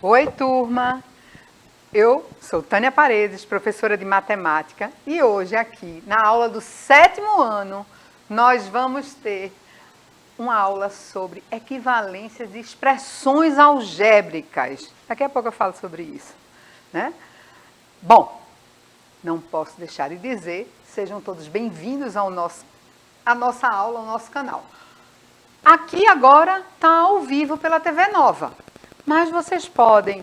Oi, turma! Eu sou Tânia Paredes, professora de matemática, e hoje aqui, na aula do 7º ano, nós vamos ter uma aula sobre equivalências de expressões algébricas. Daqui a pouco eu falo sobre isso, né? Bom, não posso deixar de dizer, sejam todos bem-vindos à nossa aula, ao nosso canal. Aqui agora está ao vivo pela TV Nova, mas vocês podem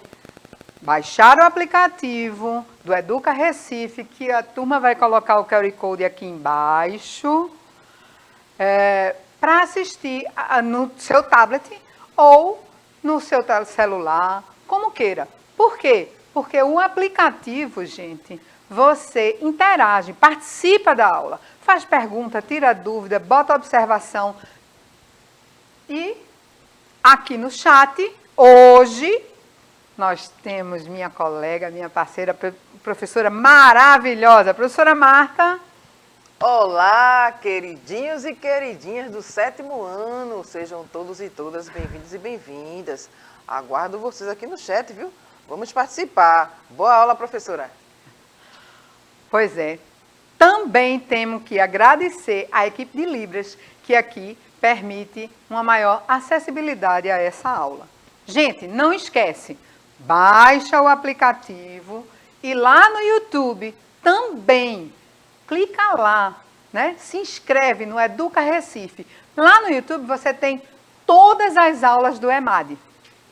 baixar o aplicativo do Educa Recife, que a turma vai colocar o QR Code aqui embaixo, para assistir no seu tablet ou no seu celular, como queira. Por quê? Porque o aplicativo, gente, você interage, participa da aula, faz pergunta, tira dúvida, bota observação. E aqui no chat, hoje, nós temos minha colega, minha parceira, professora maravilhosa, professora Marta. Olá, queridinhos e queridinhas do 7º ano, sejam todos e todas bem-vindos e bem-vindas. Aguardo vocês aqui no chat, viu? Vamos participar. Boa aula, professora. Pois é. Também temos que agradecer à equipe de Libras, que aqui permite uma maior acessibilidade a essa aula. Gente, não esquece, baixa o aplicativo e lá no YouTube também, clica lá, né? Se inscreve no Educa Recife. Lá no YouTube você tem todas as aulas do EMAD,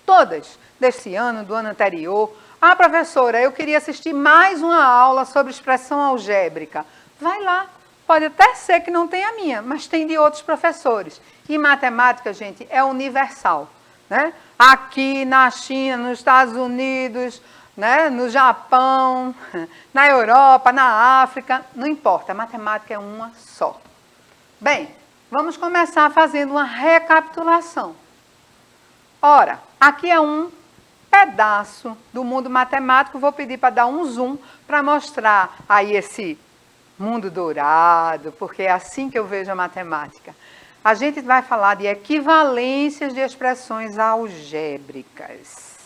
todas, desse ano, do ano anterior. Ah, professora, eu queria assistir mais uma aula sobre expressão algébrica. Vai lá, pode até ser que não tenha a minha, mas tem de outros professores. E matemática, gente, é universal, né? Aqui na China, nos Estados Unidos, né? No Japão, na Europa, na África, não importa, a matemática é uma só. Bem, vamos começar fazendo uma recapitulação. Ora, aqui é um pedaço do mundo matemático, vou pedir para dar um zoom para mostrar aí esse mundo dourado, porque é assim que eu vejo a matemática. A gente vai falar de equivalências de expressões algébricas.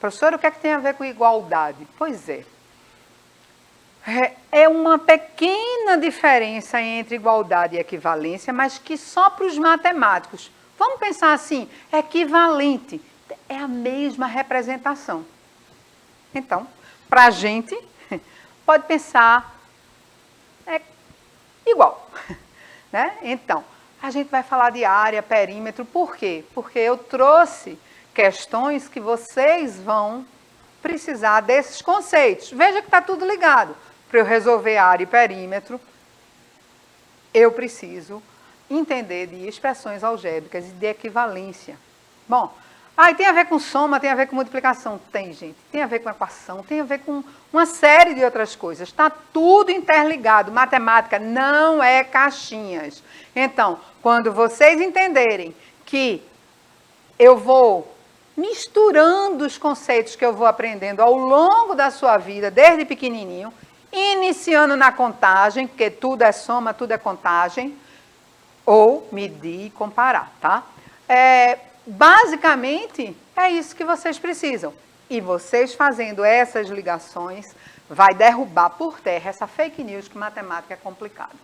Professora, o que é que tem a ver com igualdade? Pois é. É uma pequena diferença entre igualdade e equivalência, mas que só para os matemáticos. Vamos pensar assim, equivalente é a mesma representação. Então, para a gente, pode pensar igual, né? Então, a gente vai falar de área, perímetro, por quê? Porque eu trouxe questões que vocês vão precisar desses conceitos. Veja que está tudo ligado. Para eu resolver área e perímetro, eu preciso entender de expressões algébricas e de equivalência. Bom, tem a ver com soma, tem a ver com multiplicação? Tem, gente. Tem a ver com equação, tem a ver com uma série de outras coisas. Está tudo interligado. Matemática não é caixinhas. Então, quando vocês entenderem que eu vou misturando os conceitos que eu vou aprendendo ao longo da sua vida, desde pequenininho, iniciando na contagem, porque tudo é soma, tudo é contagem, ou medir e comparar, tá? Basicamente, é isso que vocês precisam. E vocês fazendo essas ligações, vai derrubar por terra essa fake news que matemática é complicado.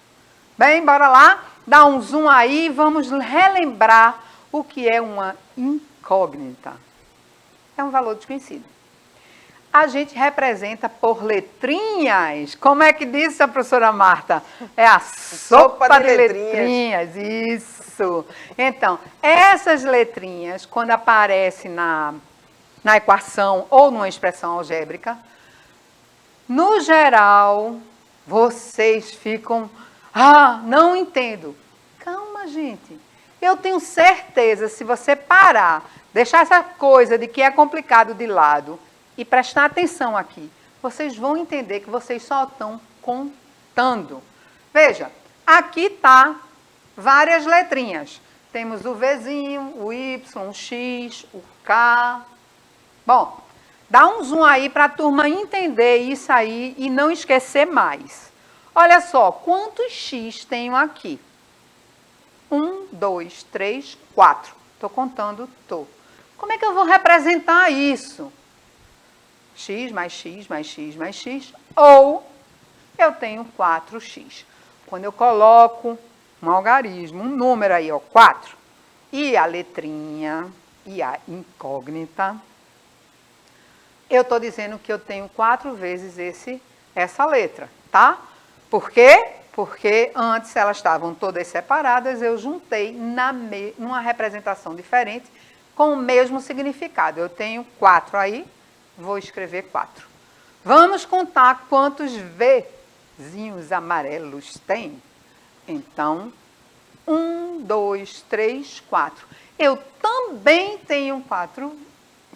Bem, bora lá? Dá um zoom aí, vamos relembrar o que é uma incógnita. É um valor desconhecido. A gente representa por letrinhas. Como é que disse a professora Marta? É a sopa de letrinhas. Isso. Então, essas letrinhas, quando aparecem na equação ou numa expressão algébrica, no geral, vocês ficam, não entendo. Calma, gente. Eu tenho certeza, se você parar, deixar essa coisa de que é complicado de lado e prestar atenção aqui, vocês vão entender que vocês só estão contando. Veja, aqui está várias letrinhas. Temos o Vzinho, o Y, o X, o K. Bom, dá um zoom aí para a turma entender isso aí e não esquecer mais. Olha só, quantos X tenho aqui? 1, 2, 3, 4. Estou contando, estou. Como é que eu vou representar isso? X mais x mais x mais x, ou eu tenho 4x. Quando eu coloco um algarismo, um número aí, ó, 4, e a letrinha, e a incógnita, eu estou dizendo que eu tenho 4 vezes essa letra, tá? Por quê? Porque antes elas estavam todas separadas, eu juntei numa representação diferente, com o mesmo significado. Eu tenho 4 aí, vou escrever 4. Vamos contar quantos Vzinhos amarelos tem? Então, 1, 2, 3, 4. Eu também tenho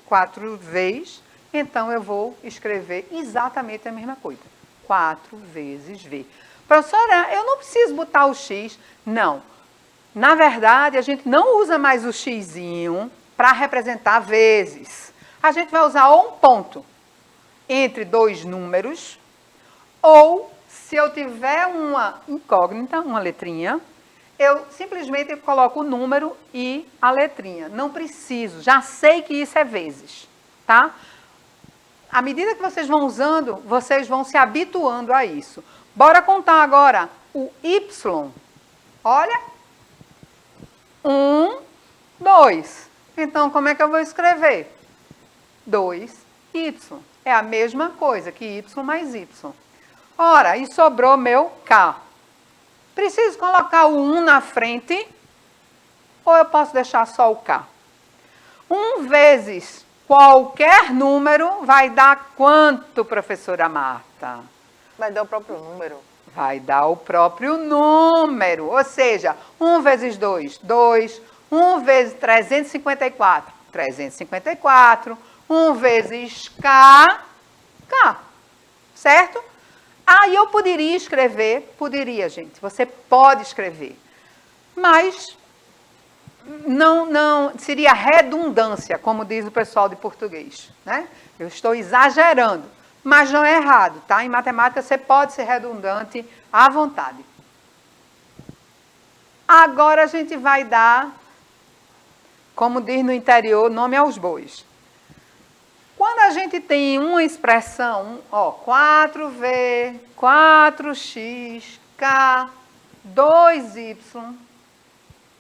4 Vs, então eu vou escrever exatamente a mesma coisa. 4 vezes V. Professora, eu não preciso botar o X. Não. Na verdade, a gente não usa mais o Xzinho para representar vezes. A gente vai usar ou um ponto entre 2 números, ou se eu tiver uma incógnita, uma letrinha, eu simplesmente coloco o número e a letrinha. Não preciso, já sei que isso é vezes, tá? À medida que vocês vão usando, vocês vão se habituando a isso. Bora contar agora o Y. Olha. 1, 2. Então, como é que eu vou escrever? 2Y. É a mesma coisa que Y mais Y. Ora, e sobrou meu K. Preciso colocar o 1 na frente? Ou eu posso deixar só o K? 1 vezes qualquer número vai dar quanto, professora Marta? Vai dar o próprio número. Vai dar o próprio número. Ou seja, 1 vezes 2, 2. 1 vezes 354, 354. 1 vezes K, K. Certo? Aí eu poderia escrever, gente, você pode escrever. Mas não seria redundância, como diz o pessoal de português, né? Eu estou exagerando, mas não é errado, tá? Em matemática você pode ser redundante à vontade. Agora a gente vai dar, como diz no interior, nome aos bois. Quando a gente tem uma expressão, ó, 4V, 4x, K, 2y,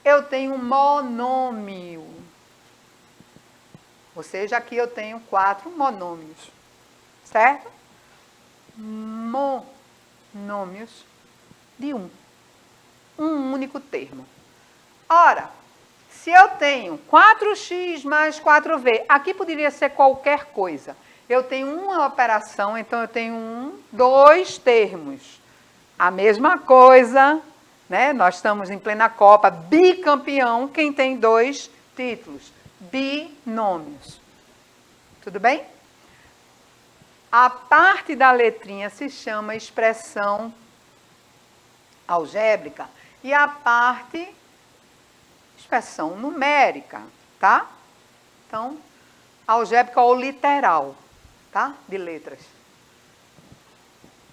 eu tenho um monômio. Ou seja, aqui eu tenho 4 monômios, certo? Monômios de 1. Um único termo. Ora, se eu tenho 4x mais 4v, aqui poderia ser qualquer coisa. Eu tenho uma operação, então eu tenho 2 termos. A mesma coisa, né? Nós estamos em plena Copa, bicampeão, quem tem 2 títulos, binômios. Tudo bem? A parte da letrinha se chama expressão algébrica e a parte expressão numérica, tá? Então, algébrica ou literal, tá? De letras.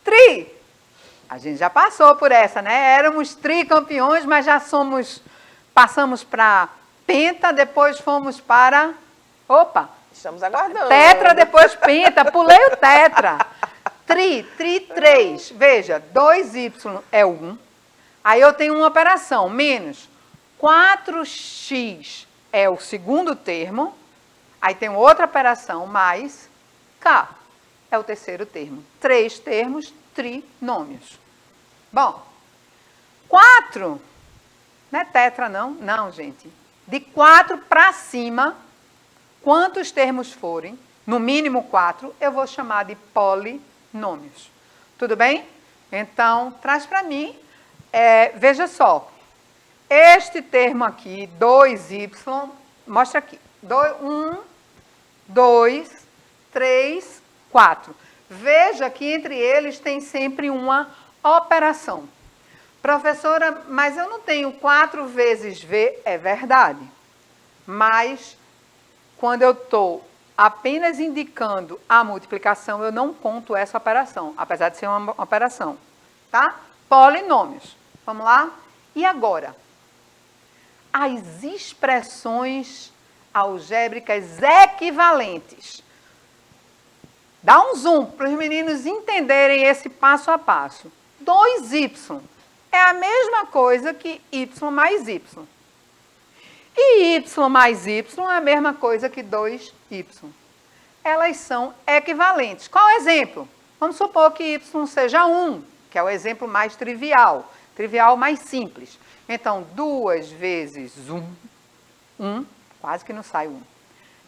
Tri. A gente já passou por essa, né? Éramos tricampeões, mas já passamos para penta, depois fomos para, Estamos aguardando. Tetra, depois penta, pulei o tetra. Tri, 3. Veja, 2y é 1. Aí eu tenho uma operação, menos 4x é o segundo termo, aí tem outra operação, mais K é o terceiro termo. 3 termos, trinômios. Bom, 4, não é tetra não? Não, gente. De 4 para cima, quantos termos forem, no mínimo 4, eu vou chamar de polinômios. Tudo bem? Então, traz para mim, veja só. Este termo aqui, 2y, mostra aqui. 1, 2, 3, 4. Veja que entre eles tem sempre uma operação. Professora, mas eu não tenho 4 vezes V, é verdade. Mas, quando eu estou apenas indicando a multiplicação, eu não conto essa operação, apesar de ser uma operação. Tá? Polinômios. Vamos lá? E agora? As expressões algébricas equivalentes. Dá um zoom para os meninos entenderem esse passo a passo. 2y é a mesma coisa que y mais y. E y mais y é a mesma coisa que 2y. Elas são equivalentes. Qual é o exemplo? Vamos supor que y seja 1, que é o exemplo mais trivial. Trivial mais simples. Então, 2 vezes 1, quase que não sai 1,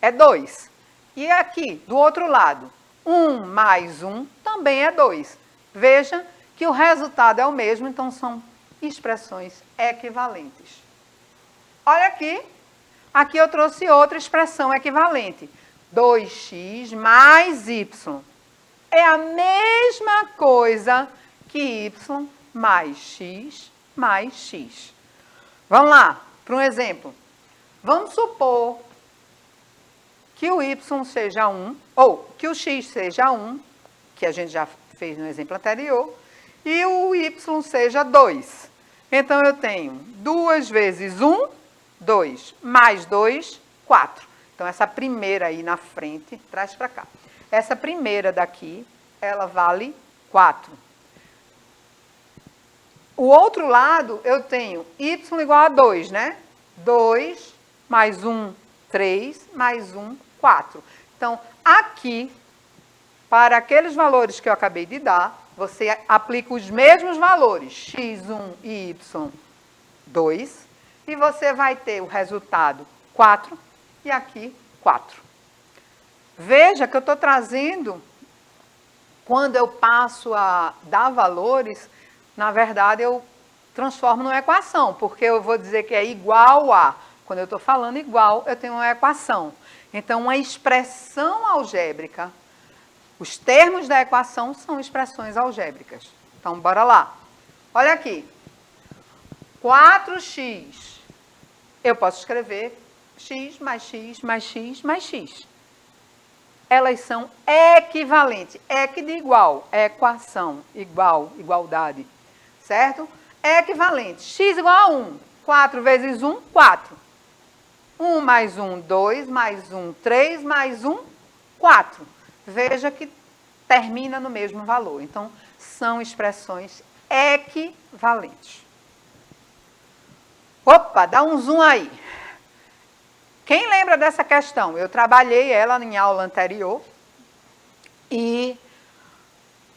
é 2. E aqui, do outro lado, 1 mais 1 também é 2. Veja que o resultado é o mesmo, então são expressões equivalentes. Olha aqui, aqui eu trouxe outra expressão equivalente. 2x mais y é a mesma coisa que y mais x mais x. Vamos lá, para um exemplo. Vamos supor que o y seja 1, ou que o x seja 1, que a gente já fez no exemplo anterior, e o y seja 2. Então, eu tenho 2 vezes 1, 2, mais 2, 4. Então, essa primeira aí na frente, traz para cá. Essa primeira daqui, ela vale 4. O outro lado, eu tenho y igual a 2, né? 2 mais 1, 3, mais 1, 4. Então, aqui, para aqueles valores que eu acabei de dar, você aplica os mesmos valores, x1 e y2, e você vai ter o resultado 4 e aqui 4. Veja que eu estou trazendo, quando eu passo a dar valores, na verdade eu transformo numa equação, porque eu vou dizer que é igual a, quando eu estou falando igual, eu tenho uma equação. Então, uma expressão algébrica, os termos da equação são expressões algébricas. Então, bora lá. Olha aqui. 4x. Eu posso escrever x mais x mais x mais x. Elas são equivalentes. Equi de igual. Equação. Igual. Igualdade. Certo? Equivalente. X igual a 1. 4 vezes 1, 4. 1 mais 1, 2, mais 1, 3, mais 1, 4. Veja que termina no mesmo valor. Então, são expressões equivalentes. Opa, dá um zoom aí. Quem lembra dessa questão? Eu trabalhei ela em aula anterior e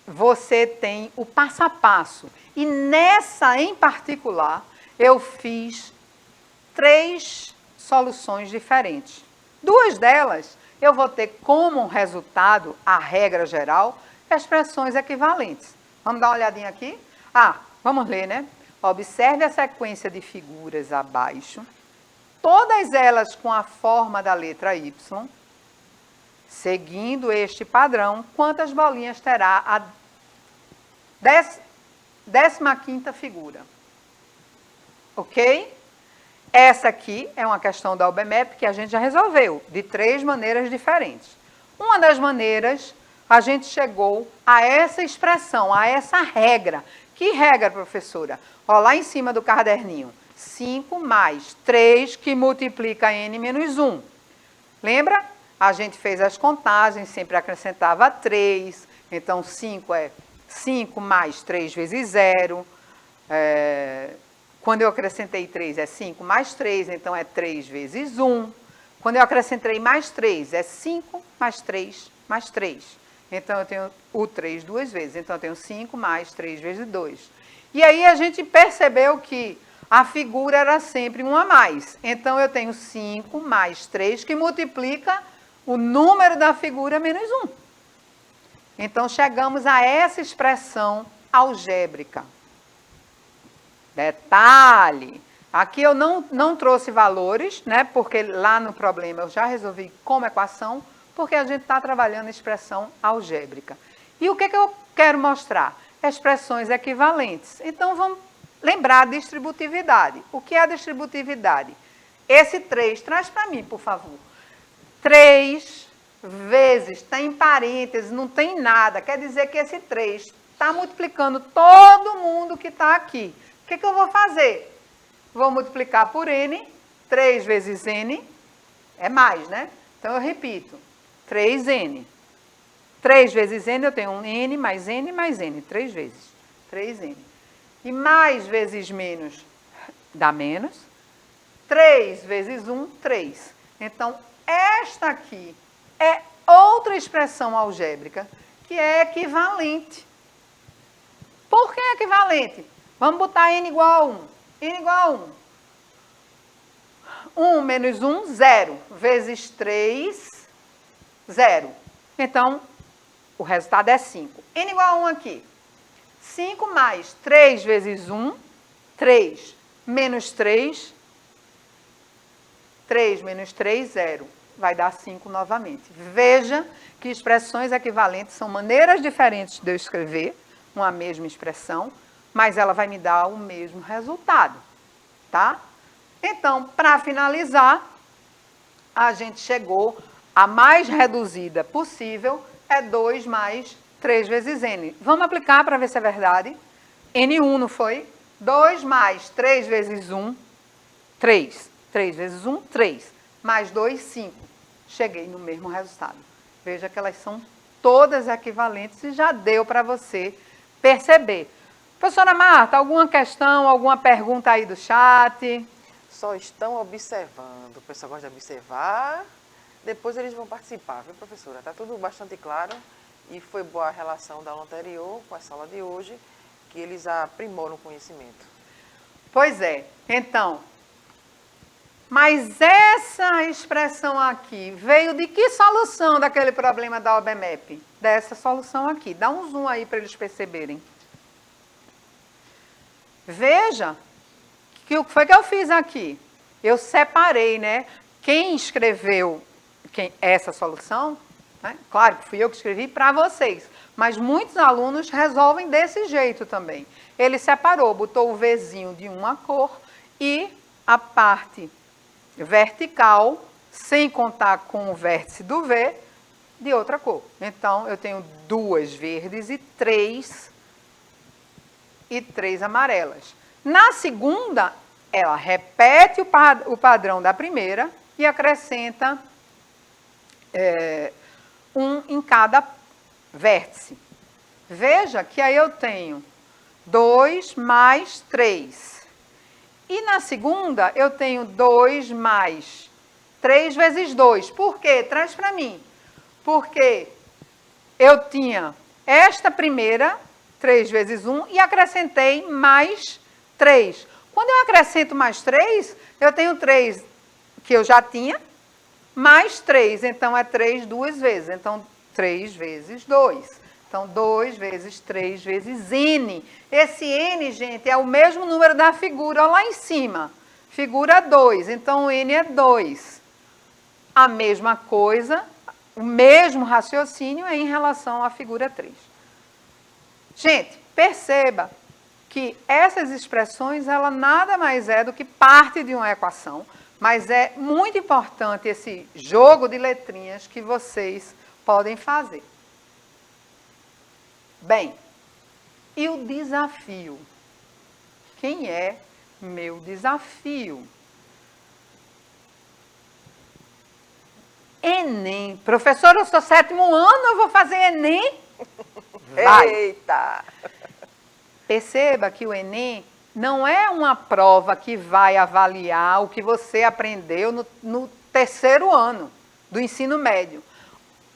você tem o passo a passo. E nessa em particular, eu fiz 3 soluções diferentes. 2 delas, eu vou ter como resultado, a regra geral, expressões equivalentes. Vamos dar uma olhadinha aqui? Vamos ler, né? Observe a sequência de figuras abaixo, todas elas com a forma da letra Y. Seguindo este padrão, quantas bolinhas terá a 15ª figura? Ok? Essa aqui é uma questão da UBMEP que a gente já resolveu, de 3 maneiras diferentes. Uma das maneiras, a gente chegou a essa expressão, a essa regra. Que regra, professora? Ó, lá em cima do caderninho. 5 mais 3 que multiplica n menos 1. Lembra? A gente fez as contagens, sempre acrescentava 3. Então, 5 é 5 mais 3 vezes 0. Quando eu acrescentei 3, é 5 mais 3, então é 3 vezes 1. Quando eu acrescentei mais 3, é 5 mais 3 mais 3. Então, eu tenho o 3 2 vezes. Então, eu tenho 5 mais 3 vezes 2. E aí, a gente percebeu que a figura era sempre 1 a mais. Então, eu tenho 5 mais 3, que multiplica o número da figura menos 1. Então, chegamos a essa expressão algébrica. Detalhe, aqui eu não trouxe valores, né? Porque lá no problema eu já resolvi como equação, porque a gente está trabalhando expressão algébrica. E o que eu quero mostrar? Expressões equivalentes. Então, vamos lembrar a distributividade. O que é a distributividade? Esse 3, traz para mim, por favor. 3 vezes, tem parênteses, não tem nada. Quer dizer que esse 3 está multiplicando todo mundo que está aqui. O que eu vou fazer? Vou multiplicar por n, 3 vezes n, É mais, né? Então, eu repito. 3n. 3 vezes n, eu tenho um n mais n mais n. 3 vezes. 3n. E mais vezes menos dá menos. 3 vezes 1, 3. Então, esta aqui é outra expressão algébrica que é equivalente. Por que equivalente? Vamos botar n igual a 1. N igual a 1. 1 menos 1, 0. Vezes 3, 0. Então, o resultado é 5. N igual a 1 aqui. 5 mais 3 vezes 1, 3. Menos 3, 3 menos 3, 0. Vai dar 5 novamente. Veja que expressões equivalentes são maneiras diferentes de eu escrever uma mesma expressão, mas ela vai me dar o mesmo resultado, tá? Então, para finalizar, a gente chegou à mais reduzida possível, é 2 mais 3 vezes n. Vamos aplicar para ver se é verdade. N1 não foi? 2 mais 3 vezes 1, 3. 3 vezes 1, 3. Mais 2, 5. Cheguei no mesmo resultado. Veja que elas são todas equivalentes e já deu para você perceber. Professora Marta, alguma questão, alguma pergunta aí do chat? Só estão observando. O pessoal gosta de observar. Depois eles vão participar, viu, professora? Está tudo bastante claro e foi boa a relação da aula anterior com a sala de hoje, que eles aprimoram o conhecimento. Pois é. Então, mas essa expressão aqui veio de que solução daquele problema da OBMAP? Dessa solução aqui. Dá um zoom aí para eles perceberem. Veja que o que foi que eu fiz aqui? Eu separei, né? Quem escreveu essa solução, né? Claro que fui eu que escrevi para vocês, mas muitos alunos resolvem desse jeito também. Ele separou, botou o Vzinho de uma cor e a parte vertical, sem contar com o vértice do V, de outra cor. Então, eu tenho 2 verdes e 3 amarelas. Na segunda, ela repete o padrão da primeira e acrescenta um em cada vértice. Veja que aí eu tenho 2 mais 3. E na segunda, eu tenho 2 mais 3 vezes 2. Por quê? Traz para mim. Porque eu tinha esta primeira, 3 vezes 1, e acrescentei mais 3. Quando eu acrescento mais 3, eu tenho 3 que eu já tinha, mais 3. Então, é 3 duas vezes. Então, 3 vezes 2. Então, 2 vezes 3 vezes n. Esse n, gente, é o mesmo número da figura lá em cima. Figura 2. Então, o n é 2. A mesma coisa, o mesmo raciocínio é em relação à figura 3. Gente, perceba que essas expressões, ela nada mais é do que parte de uma equação, mas é muito importante esse jogo de letrinhas que vocês podem fazer. Bem, e o desafio? Quem é meu desafio? Enem. Professora, eu sou 7º ano, eu vou fazer Enem? Vai. Eita! Perceba que o Enem não é uma prova que vai avaliar o que você aprendeu no 3º ano do ensino médio.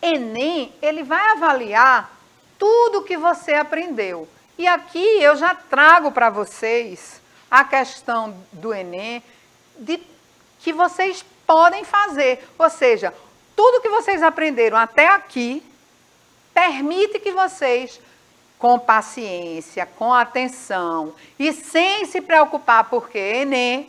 Enem, ele vai avaliar tudo que você aprendeu. E aqui eu já trago para vocês a questão do Enem que vocês podem fazer. Ou seja, tudo que vocês aprenderam até aqui permite que vocês, com paciência, com atenção e sem se preocupar porque Enem,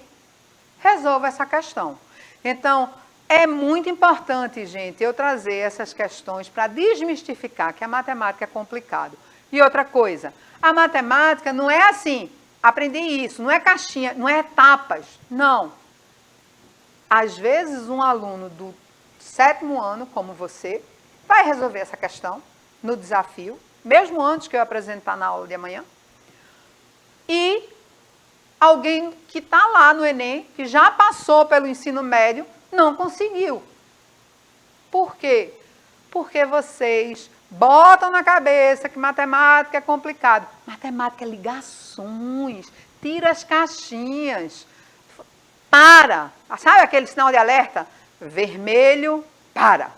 resolva essa questão. Então, é muito importante, gente, eu trazer essas questões para desmistificar que a matemática é complicado. E outra coisa, a matemática não é assim, aprendi isso, não é caixinha, não é etapas, não. Às vezes, um aluno do 7º ano, como você, vai resolver essa questão no desafio, mesmo antes que eu apresentar na aula de amanhã. E alguém que está lá no Enem, que já passou pelo ensino médio, não conseguiu. Por quê? Porque vocês botam na cabeça que matemática é complicado. Matemática é ligações, tira as caixinhas. Para. Sabe aquele sinal de alerta? Vermelho, para.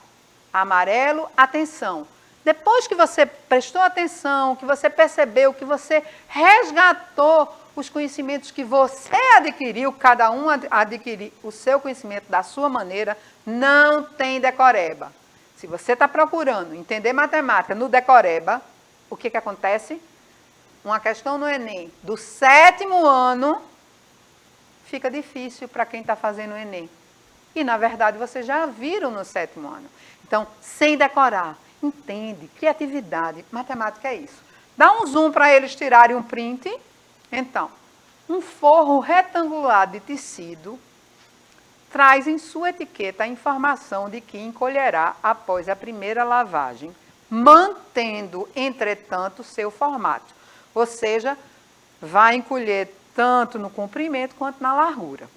Amarelo, atenção. Depois que você prestou atenção, que você percebeu, que você resgatou os conhecimentos que você adquiriu, cada um adquiriu o seu conhecimento da sua maneira, não tem decoreba. Se você está procurando entender matemática no decoreba, o que acontece? Uma questão no Enem do 7º ano fica difícil para quem está fazendo o Enem. E, na verdade, vocês já viram no 7º ano. Então, sem decorar, entende, criatividade, matemática é isso. Dá um zoom para eles tirarem um print. Então, um forro retangular de tecido traz em sua etiqueta a informação de que encolherá após a primeira lavagem, mantendo, entretanto, seu formato. Ou seja, vai encolher tanto no comprimento quanto na largura.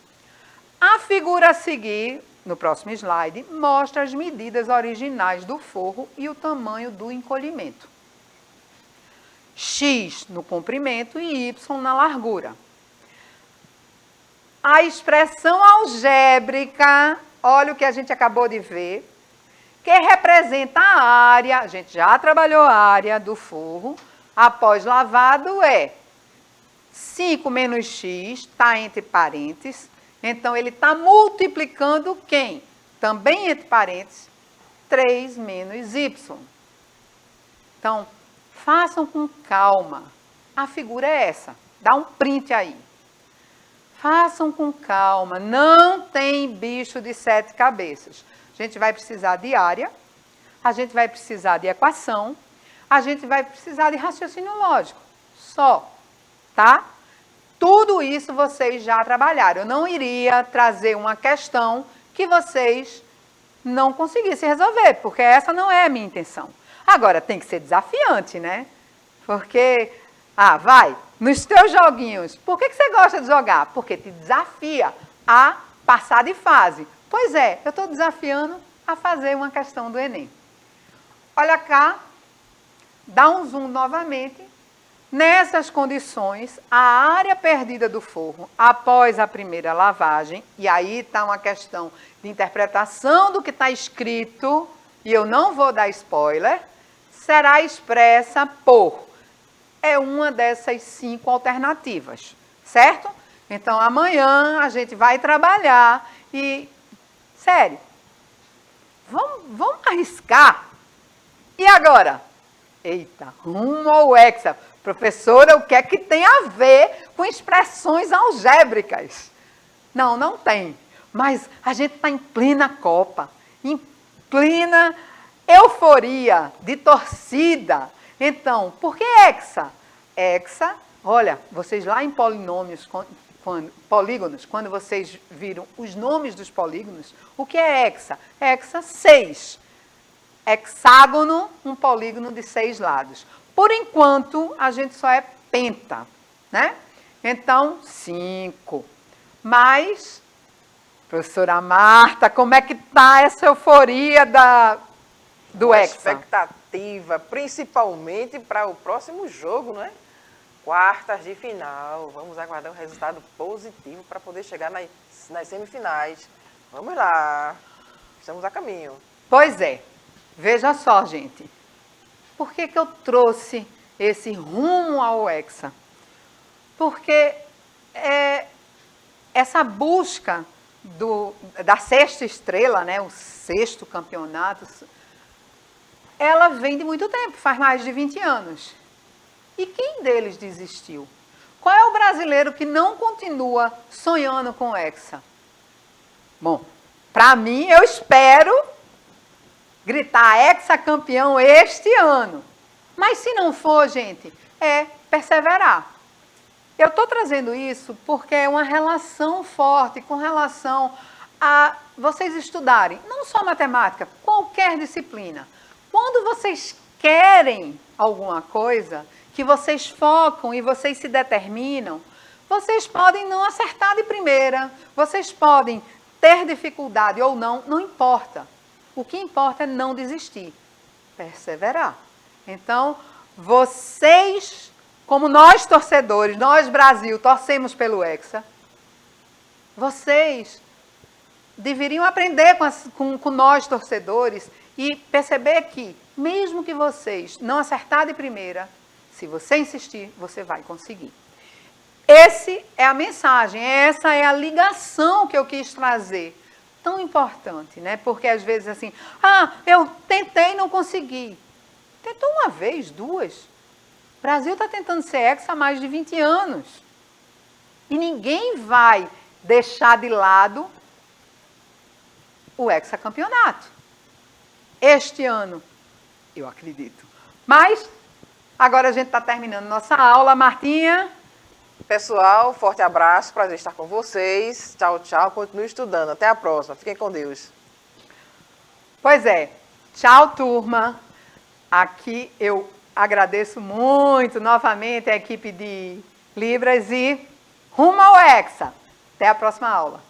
A figura a seguir, no próximo slide, mostra as medidas originais do forro e o tamanho do encolhimento. X no comprimento e Y na largura. A expressão algébrica, olha o que a gente acabou de ver, que representa a área, a gente já trabalhou a área do forro, após lavado é 5 menos x, está entre parênteses, então ele está multiplicando quem? Também entre parênteses, 3 menos y. Então, façam com calma. A figura é essa. Dá um print aí. Façam com calma. Não tem bicho de 7 cabeças. A gente vai precisar de área, a gente vai precisar de equação, a gente vai precisar de raciocínio lógico. Só, tá? Tudo isso vocês já trabalharam. Eu não iria trazer uma questão que vocês não conseguissem resolver, porque essa não é a minha intenção. Agora, tem que ser desafiante, né? Porque, vai, nos teus joguinhos, por que você gosta de jogar? Porque te desafia a passar de fase. Pois é, eu estou desafiando a fazer uma questão do Enem. Olha cá, dá um zoom novamente. Nessas condições, a área perdida do forro após a primeira lavagem, e aí está uma questão de interpretação do que está escrito, e eu não vou dar spoiler, será expressa por. É uma dessas 5 alternativas, certo? Então, amanhã a gente vai trabalhar e, sério, vamos arriscar. E agora? Eita, rumo ao hexa. Professora, o que é que tem a ver com expressões algébricas? Não, não tem. Mas a gente está em plena Copa, em plena euforia de torcida. Então, por que hexa? Hexa, olha, vocês lá em polígonos, quando vocês viram os nomes dos polígonos, o que é hexa? Hexa, 6. Hexágono, um polígono de 6 lados. Por enquanto, a gente só é penta, né? Então, 5. Mas, professora Marta, como é que está essa euforia do hexa? Expectativa, principalmente para o próximo jogo, não é? Quartas de final. Vamos aguardar um resultado positivo para poder chegar nas semifinais. Vamos lá. Estamos a caminho. Pois é. Veja só, gente. Por que eu trouxe esse rumo ao hexa? Porque essa busca da 6ª estrela, né, o 6º campeonato, ela vem de muito tempo, faz mais de 20 anos. E quem deles desistiu? Qual é o brasileiro que não continua sonhando com o hexa? Bom, para mim, eu espero gritar hexacampeão este ano. Mas se não for, gente, é perseverar. Eu estou trazendo isso porque é uma relação forte com relação a vocês estudarem, não só matemática, qualquer disciplina. Quando vocês querem alguma coisa, que vocês focam e vocês se determinam, vocês podem não acertar de primeira, vocês podem ter dificuldade ou não, não importa. O que importa é não desistir, perseverar. Então, vocês, como nós torcedores, nós Brasil, torcemos pelo Hexa, vocês deveriam aprender com nós torcedores e perceber que, mesmo que vocês não acertarem de primeira, se você insistir, você vai conseguir. Essa é a mensagem, essa é a ligação que eu quis trazer. Tão importante, né? Porque às vezes assim, eu tentei e não consegui. Tentou uma vez, duas. O Brasil está tentando ser Hexa há mais de 20 anos. E ninguém vai deixar de lado o hexacampeonato. Este ano, eu acredito. Mas, agora a gente está terminando nossa aula. Martinha? Pessoal, forte abraço, prazer estar com vocês. Tchau, tchau, continue estudando. Até a próxima, fiquem com Deus. Pois é, tchau turma. Aqui eu agradeço muito novamente a equipe de Libras e rumo ao Hexa. Até a próxima aula.